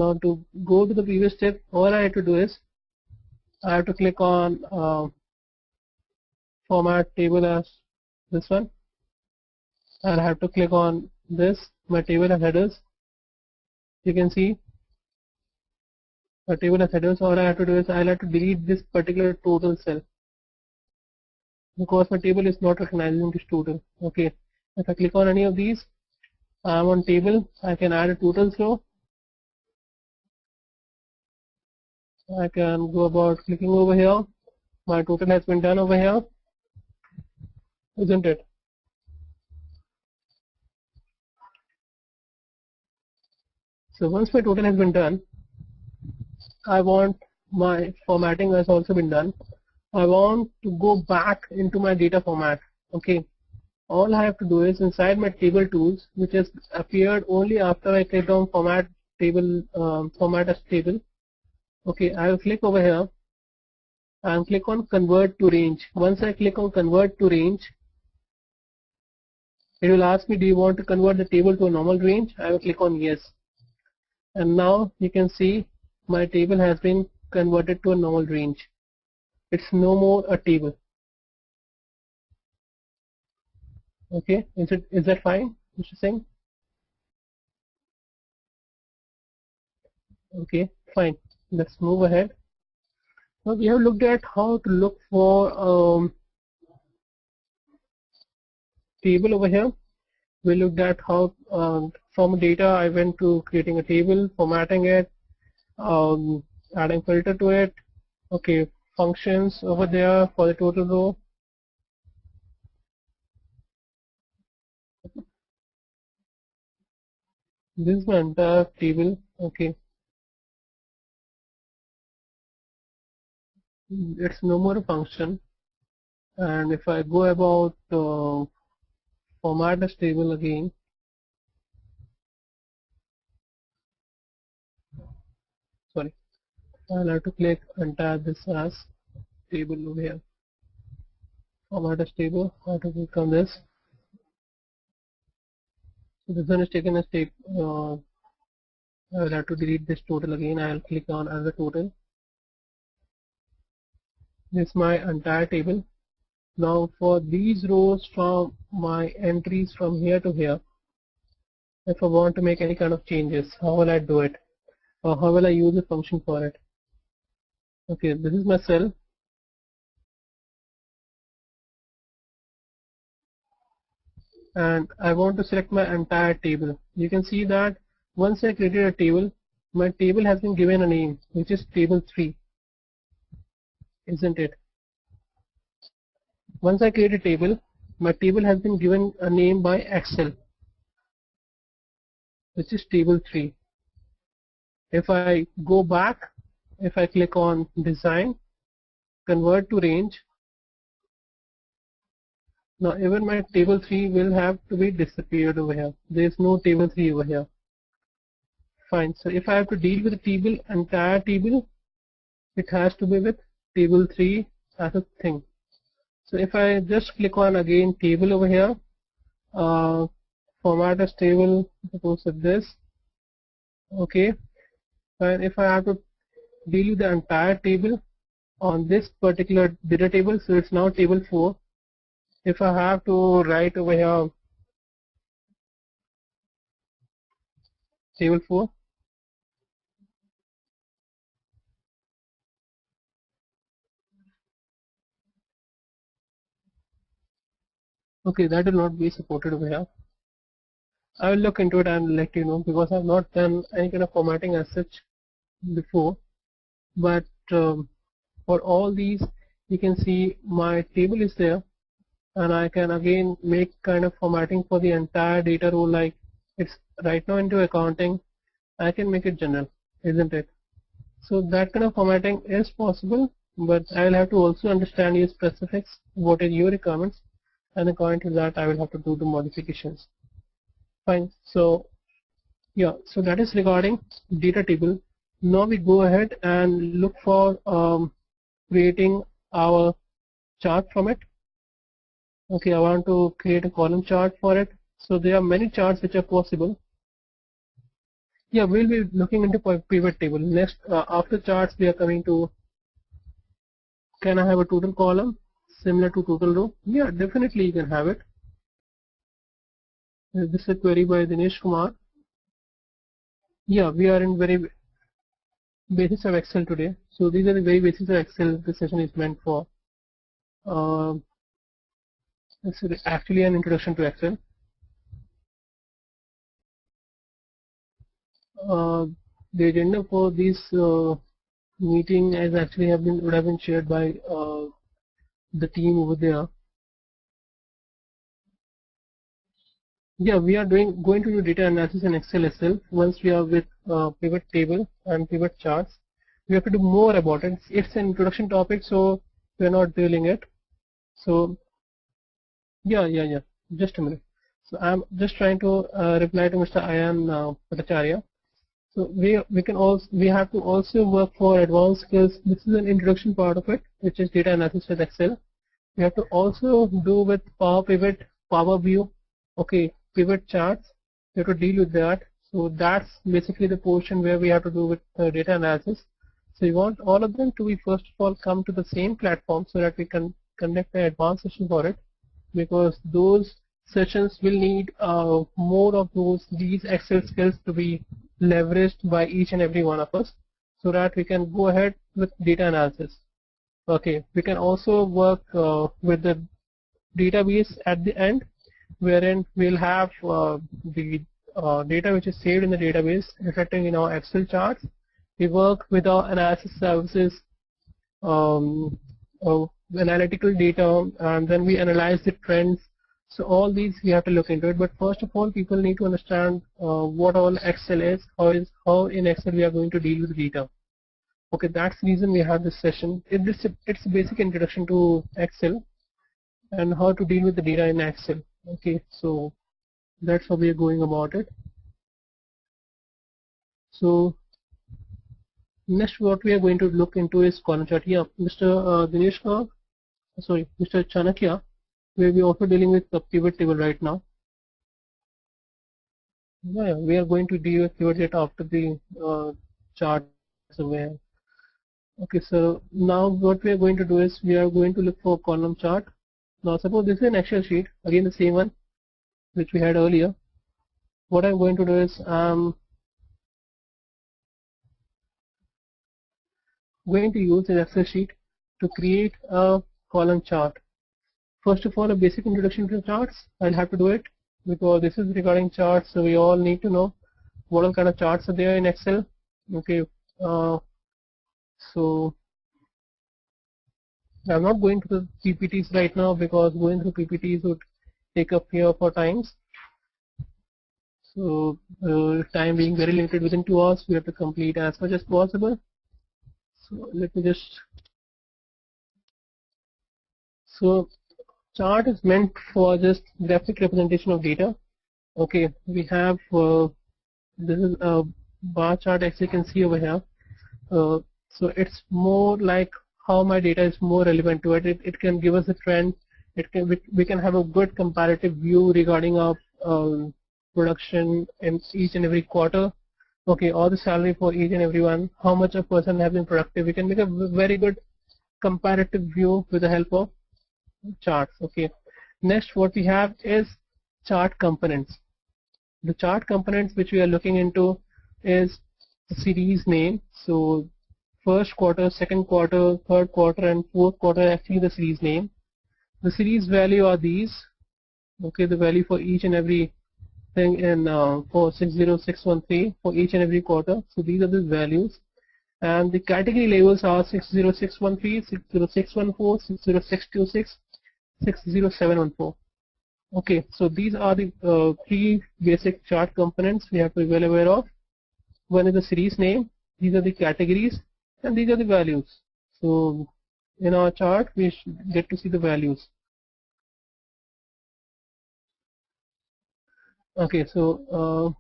Now to go to the previous step, all I have to do is I have to click on format table as this one, and I have to click on this, my table as headers. You can see my table as headers. All I have to do is I'll have to delete this particular total cell because my table is not recognizing this total. Okay, if I click on any of these, I'm on table, I can add a totals row. I can go about clicking over here. My total has been done over here, isn't it? So once my total has been done, I want my formatting has also been done. I want to go back into my data format. Okay, all I have to do is inside my table tools, which has appeared only after I clicked on format table, format as table. Okay, I will click over here and click on convert to range. Once I click on convert to range, it will ask me, do you want to convert the table to a normal range? I will click on yes. And now you can see my table has been converted to a normal range. It's no more a table. Okay, is that fine, Mr. Singh? Okay, fine. Let's move ahead. Now we have looked at how to look for table over here. We looked at how from data I went to creating a table, formatting it, adding filter to it. Okay, functions over there for the total row. This is my entire table. Okay, it's no more a function. And if I go about format as table again, sorry, I'll have to click entire this as table over here. Format as table. I have to click on this. So this one is taken as tape. I will have to delete this total again. I will click on as a total. This is my entire table. Now for these rows from my entries from here to here, if I want to make any kind of changes, how will I do it? Or how will I use a function for it? Okay, this is my cell. And I want to select my entire table. You can see that once I created a table, my table has been given a name, which is table 3, isn't it? Once I create a table, my table has been given a name by Excel, which is table 3. If I go back, if I click on design, convert to range, now even my table 3 will have to be disappeared over here. There is no table 3 over here. Fine. So if I have to deal with the table, entire table, it has to be with table 3 as a thing. So if I just click on again table over here, format as table, suppose with this. Okay. And if I have to deal with the entire table on this particular data table, so it's now table 4. If I have to write over here table 4, okay, that will not be supported over here. I will look into it and let you know, because I have not done any kind of formatting as such before. But for all these, you can see my table is there, and I can again make kind of formatting for the entire data row. Like it's right now into accounting, I can make it general, isn't it? So that kind of formatting is possible, but I will have to also understand your specifics, what are your requirements, and according to that I will have to do the modifications. Fine. So yeah, so that is regarding data table. Now we go ahead and look for creating our chart from it. Okay, I want to create a column chart for it. So there are many charts which are possible. Yeah, we'll be looking into pivot table. Next, after charts, we are coming to, can I have a total column similar to total row? Yeah, definitely you can have it. This is a query by Dinesh Kumar. Yeah, we are in very basics of Excel today. So these are the very basics of Excel this session is meant for. This is actually an introduction to Excel. The agenda for this meeting has actually would have been shared by the team over there. Yeah, we are going to do data analysis in Excel itself. Once we are with pivot table and pivot charts, we have to do more about it. It's an introduction topic, so we are not drilling it. So yeah. Just a minute. So I'm just trying to reply to Mr. Ayan Bhattacharya. So we have to also work for advanced skills. This is an introduction part of it, which is data analysis with Excel. We have to also do with Power Pivot, Power View, okay, pivot charts. We have to deal with that. So that's basically the portion where we have to do with data analysis. So we want all of them to be first of all come to the same platform so that we can conduct an advanced session for it, because those sessions will need more of these Excel skills to be leveraged by each and every one of us so that we can go ahead with data analysis. Okay, we can also work with the database at the end, wherein we'll have the data which is saved in the database reflecting in our Excel charts. We work with our analysis services, analytical data, and then we analyze the trends. So all these we have to look into it. But first of all, people need to understand what all Excel is, how in Excel we are going to deal with data. Okay, that's the reason we have this session. It's a basic introduction to Excel and how to deal with the data in Excel. Okay, so that's how we are going about it. So next, what we are going to look into is column chart. Yeah, Mr. Mr. Chanakya, where we are also dealing with the pivot table right now. Yeah, we are going to deal with pivot data after the chart. So okay, so now what we are going to do is we are going to look for column chart. Now suppose this is an Excel sheet, again the same one which we had earlier. What I'm going to do is I'm going to use an Excel sheet to create a column chart. First of all, a basic introduction to charts. I'll have to do it because this is regarding charts, so we all need to know what all kind of charts are there in Excel. Okay, so I'm not going to the PPTs right now because going through PPTs would take up here for times. So time being very limited, within 2 hours we have to complete as much as possible. So let me just. So chart is meant for just graphic representation of data. Okay, we have this is a bar chart as you can see over here. So it's more like how my data is more relevant to it. It can give us a trend. We can have a good comparative view regarding our production in each and every quarter. Okay, or the salary for each and every one, how much a person has been productive. We can make a very good comparative view with the help of charts. Okay, next what we have is chart components. The chart components which we are looking into is the series name. So first quarter, second quarter, third quarter, and fourth quarter are actually the series name. The series value are these. Okay, the value for each and every thing in for 60613 for each and every quarter. So these are the values, and the category labels are 60613, 60614, 60626, 60714. Okay, so these are the three basic chart components we have to be well aware of. One is the series name, these are the categories, and these are the values. So in our chart we get to see the values. Okay, so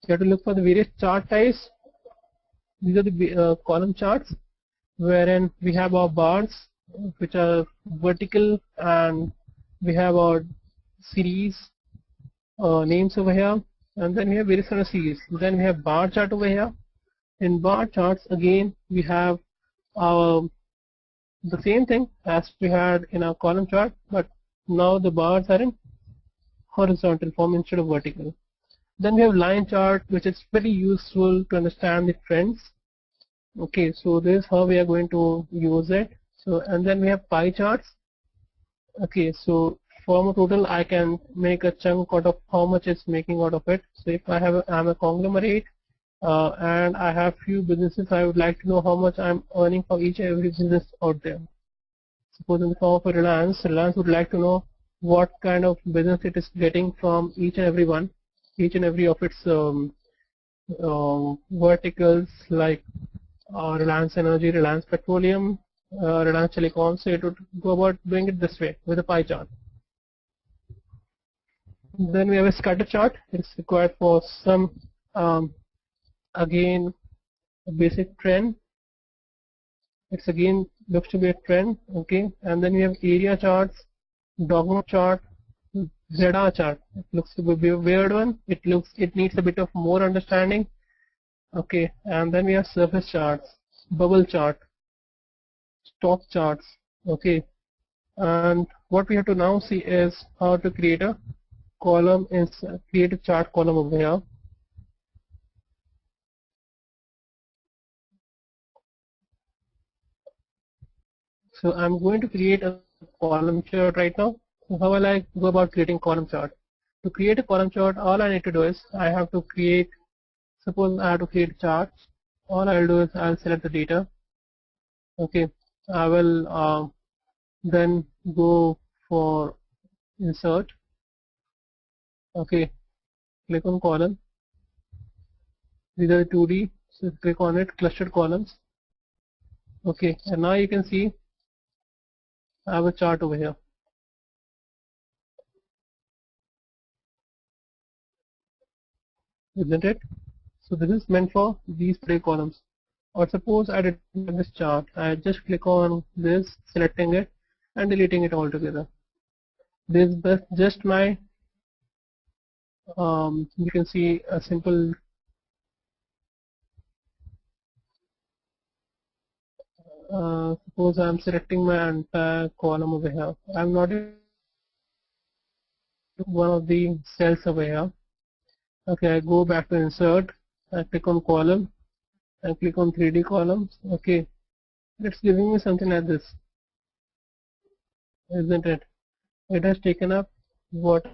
you have to look for the various chart types. These are the column charts wherein we have our bars which are vertical, and we have our series names over here. and then we have various kind of series. Then we have bar chart over here. In bar charts, again we have our the same thing as we had in our column chart, but now the bars are in horizontal form instead of vertical. Then we have line chart, which is very useful to understand the trends. Okay, so this is how we are going to use it. So, and then we have pie charts. Okay, so from a total, I can make a chunk out of how much it's making out of it. So if I'm a conglomerate and I have few businesses, I would like to know how much I'm earning for each and every business out there. Suppose in the form of a Reliance would like to know what kind of business it is getting from each and every one, each and every of its verticals, like Reliance Energy, Reliance Petroleum, Reliance Telecom. So it would go about doing it this way with a pie chart. Then we have a scatter chart. It's required for some again a basic trend. It's again looks to be a trend. Okay, and then we have area charts, dogma chart, ZR chart. It looks to be a weird one. It needs a bit of more understanding. Okay, and then we have surface charts, bubble chart, stock charts. Okay, and what we have to now see is how to create a column, create a chart column over here. So I'm going to create a column chart right now. So how will I go about creating column chart? To create a column chart, all I need to do is I have to create, suppose I have to create charts. All I'll do is I'll select the data. Okay, I will then go for insert. Okay, click on column. These are the 2D, so click on it, clustered columns. Okay, and now you can see I have a chart over here. Isn't it? So this is meant for these three columns. Or suppose I did this chart, I just click on this, selecting it and deleting it altogether. This is just my you can see a simple suppose I'm selecting my entire column over here. I'm not in one of the cells over here. Okay, I go back to insert, I click on column, I click on 3D columns. Okay, it's giving me something like this, isn't it? It has taken up whatever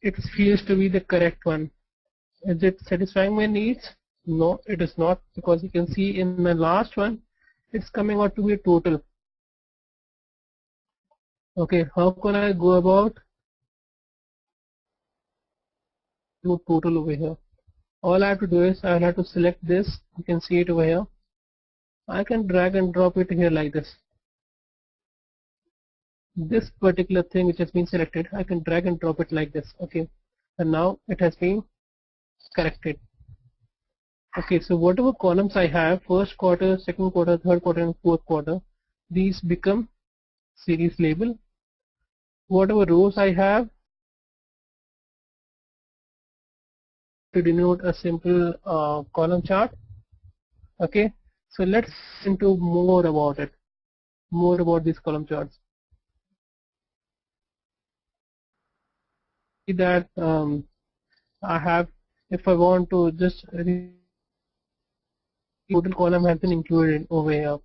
it feels to be the correct one. Is it satisfying my needs? No, it is not, because you can see in my last one, it's coming out to be a total. Okay, how can I go about to total over here? All I have to do is I'll have to select this. You can see it over here. I can drag and drop it here like this. This particular thing which has been selected, I can drag and drop it like this. Okay, and now it has been corrected. Okay, so whatever columns I have, first quarter, second quarter, third quarter, and fourth quarter, these become series label. Whatever rows I have to denote a simple column chart. Okay, so let's into more about it, more about these column charts. See that I have, if I want to just total column has been included over here,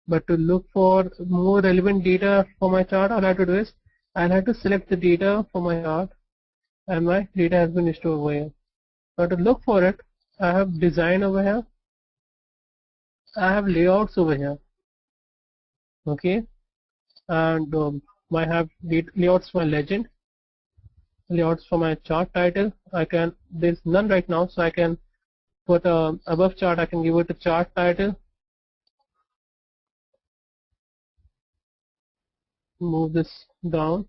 but to look for more relevant data for my chart, all I have to do is I'll have to select the data for my chart, and my data has been stored over here. Now to look for it, I have design over here, I have layouts over here. Okay, and I have layouts for my legend, layouts for my chart title. There's none right now, so I can put above chart, I can give it a chart title. Move this down.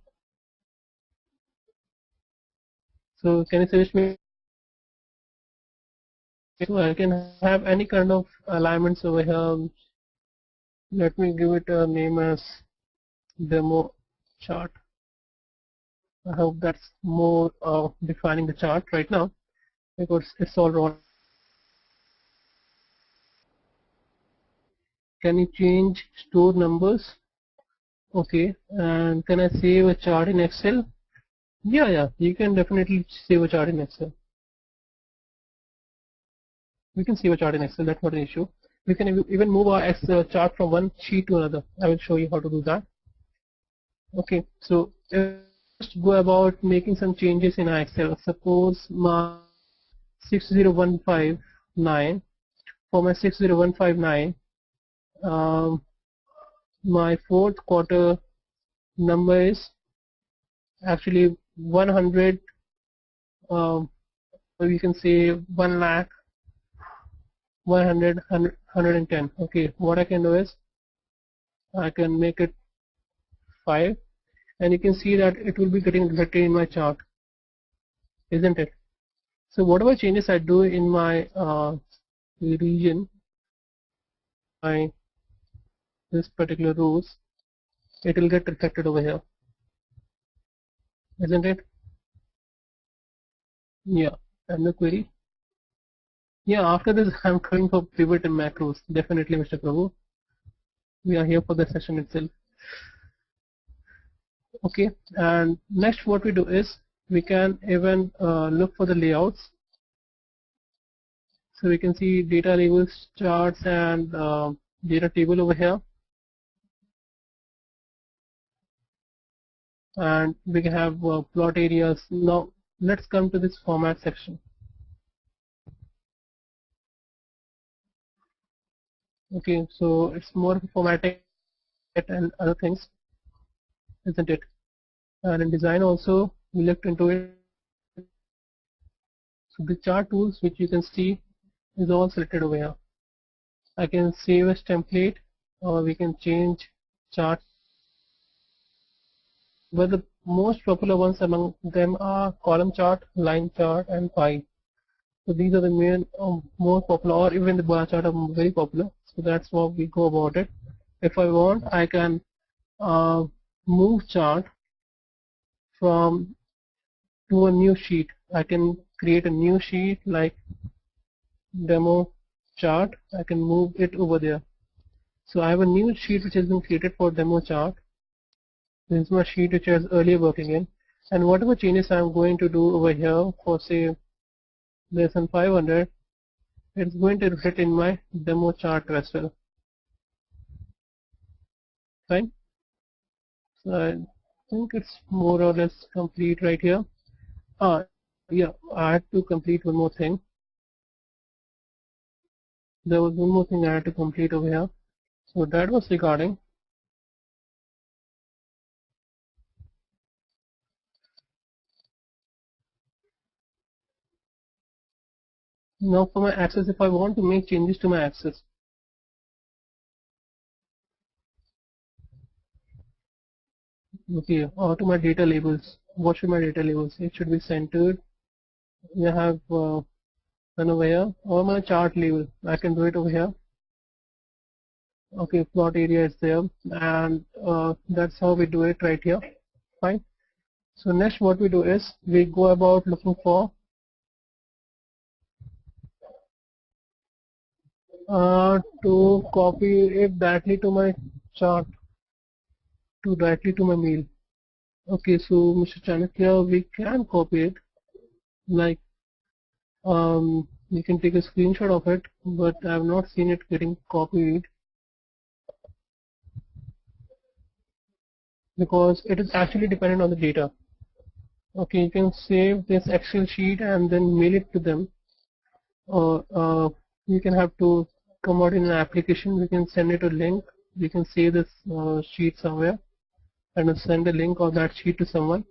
So can you suggest me? So I can have any kind of alignments over here. Let me give it a name as demo chart. I hope that's more defining the chart right now, because it's all wrong. Can you change store numbers? Okay, and can I save a chart in Excel? Yeah, you can definitely save a chart in Excel. We can save a chart in Excel, that's not an issue. We can even move our Excel chart from one sheet to another. I will show you how to do that. Okay, so let's go about making some changes in our Excel. Suppose my 60159, for my 60159, my fourth quarter number is actually 100, we can say 1 lakh 100 110. Okay, what I can do is I can make it 5, and you can see that it will be getting reflected in my chart, isn't it? So whatever changes I do in my region, this particular rows, it will get reflected over here, isn't it? Yeah, and the query. Yeah, after this I'm coming for pivot and macros. Definitely, Mr. Prabhu. We are here for the session itself. Okay, and next what we do is we can even look for the layouts. So we can see data labels, charts, and data table over here. And we can have plot areas. Now let's come to this format section. Okay, so it's more formatting and other things, isn't it? And in design also we looked into it. So the chart tools which you can see is all selected over here. I can save as template, or we can change chart. But the most popular ones among them are column chart, line chart, and pie. So these are the main more popular, or even the bar chart are very popular. So that's what we go about it. If I want, I can move chart from to a new sheet. I can create a new sheet like demo chart. I can move it over there. So I have a new sheet which has been created for demo chart. This is my sheet which I was earlier working in, and whatever changes I'm going to do over here for say less than 500, it's going to reflect in my demo chart as well. Fine. So I think it's more or less complete right here. Yeah, I had to complete one more thing. There was one more thing I had to complete over here. So that was regarding now for my access. If I want to make changes to my access, okay, or to my data labels, what should my data labels? It should be centered. We have one over here, or my chart label. I can do it over here. Okay, plot area is there, and that's how we do it right here. Fine. So next what we do is we go about looking for to copy it directly to my chart, to directly to my mail. Okay, so Mr. Chanakya, we can copy it, like you can take a screenshot of it, but I have not seen it getting copied because it is actually dependent on the data. Okay, you can save this Excel sheet and then mail it to them, or you can have to come out in an application. We can send it a link. We can save this sheet somewhere and send a link of that sheet to someone,